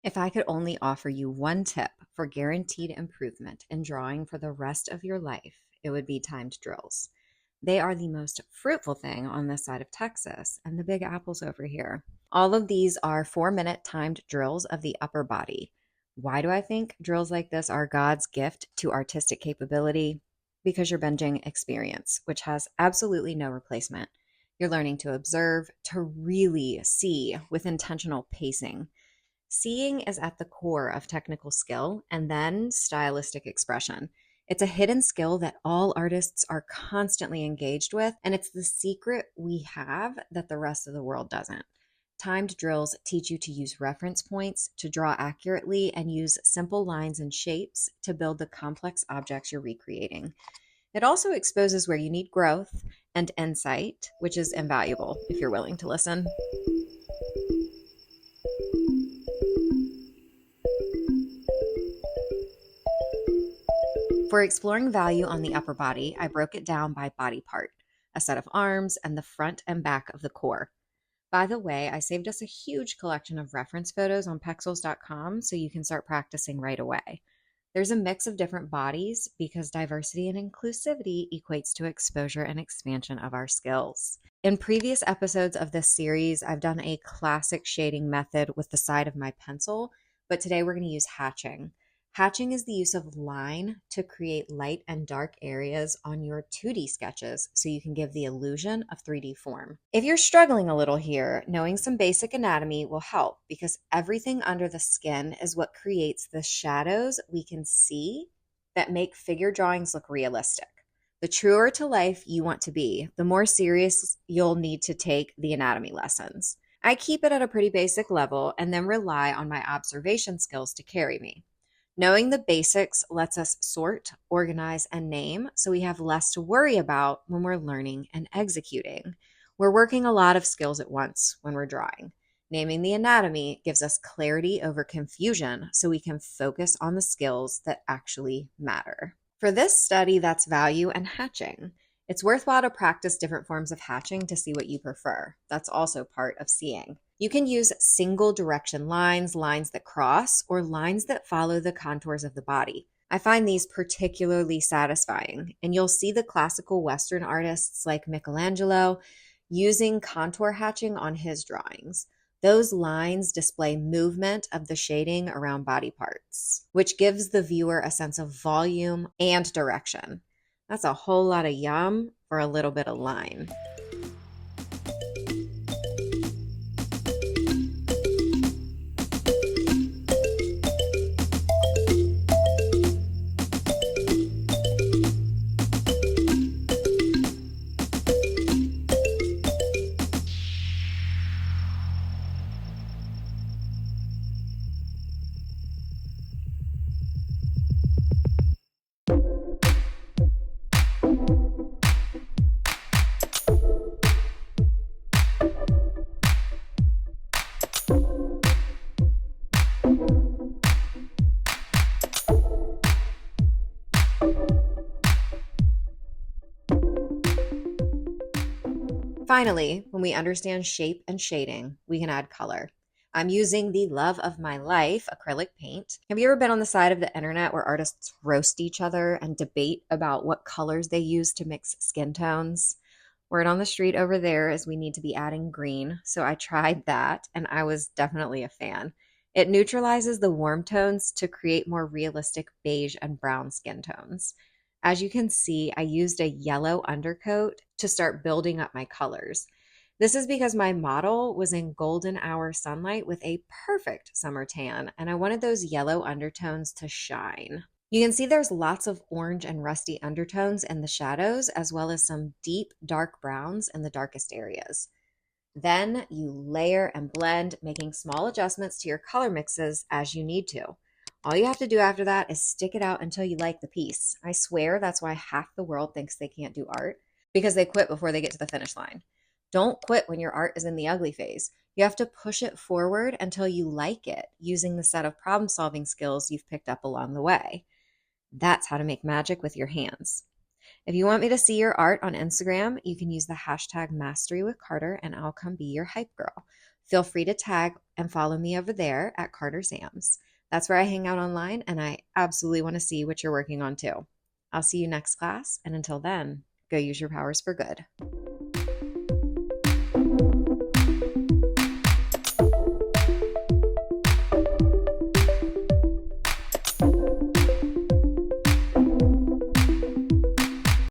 If I could only offer you one tip for guaranteed improvement in drawing for the rest of your life, it would be timed drills. They are the most fruitful thing on this side of Texas and the Big Apples over here. All of these are 4-minute timed drills of the upper body. Why do I think drills like this are God's gift to artistic capability? Because you're binging experience, which has absolutely no replacement. You're learning to observe, to really see with intentional pacing. Seeing is at the core of technical skill and then stylistic expression. It's a hidden skill that all artists are constantly engaged with, and it's the secret we have that the rest of the world doesn't. Timed drills teach you to use reference points, to draw accurately, and use simple lines and shapes to build the complex objects you're recreating. It also exposes where you need growth and insight, which is invaluable if you're willing to listen. For exploring value on the upper body, I broke it down by body part, a set of arms, and the front and back of the core. By the way, I saved us a huge collection of reference photos on pexels.com so you can start practicing right away. There's a mix of different bodies because diversity and inclusivity equates to exposure and expansion of our skills. In previous episodes of this series, I've done a classic shading method with the side of my pencil, but today we're going to use hatching. Hatching is the use of line to create light and dark areas on your 2D sketches so you can give the illusion of 3D form. If you're struggling a little here, knowing some basic anatomy will help because everything under the skin is what creates the shadows we can see that make figure drawings look realistic. The truer to life you want to be, the more serious you'll need to take the anatomy lessons. I keep it at a pretty basic level and then rely on my observation skills to carry me. Knowing the basics lets us sort, organize, and name so we have less to worry about when we're learning and executing. We're working a lot of skills at once when we're drawing. Naming the anatomy gives us clarity over confusion so we can focus on the skills that actually matter. For this study, that's value and hatching. It's worthwhile to practice different forms of hatching to see what you prefer. That's also part of seeing. You can use single direction lines, lines that cross, or lines that follow the contours of the body. I find these particularly satisfying, and you'll see the classical Western artists like Michelangelo using contour hatching on his drawings. Those lines display movement of the shading around body parts, which gives the viewer a sense of volume and direction. That's a whole lot of yum for a little bit of line. Finally, when we understand shape and shading, we can add color. I'm using the love of my life, acrylic paint. Have you ever been on the side of the internet where artists roast each other and debate about what colors they use to mix skin tones? Word on the street over there is we need to be adding green, so I tried that and I was definitely a fan. It neutralizes the warm tones to create more realistic beige and brown skin tones. As you can see, I used a yellow undercoat to start building up my colors. This is because my model was in golden hour sunlight with a perfect summer tan, and I wanted those yellow undertones to shine. You can see there's lots of orange and rusty undertones in the shadows, as well as some deep dark browns in the darkest areas. Then you layer and blend, making small adjustments to your color mixes as you need to. All you have to do after that is stick it out until you like the piece. I swear that's why half the world thinks they can't do art, because they quit before they get to the finish line. Don't quit when your art is in the ugly phase. You have to push it forward until you like it, using the set of problem-solving skills you've picked up along the way. That's how to make magic with your hands. If you want me to see your art on Instagram, you can use the hashtag #MasteryWithCarter and I'll come be your hype girl. Feel free to tag and follow me over there at Carter Sam's. That's where I hang out online, and I absolutely want to see what you're working on too. I'll see you next class, and until then, go use your powers for good.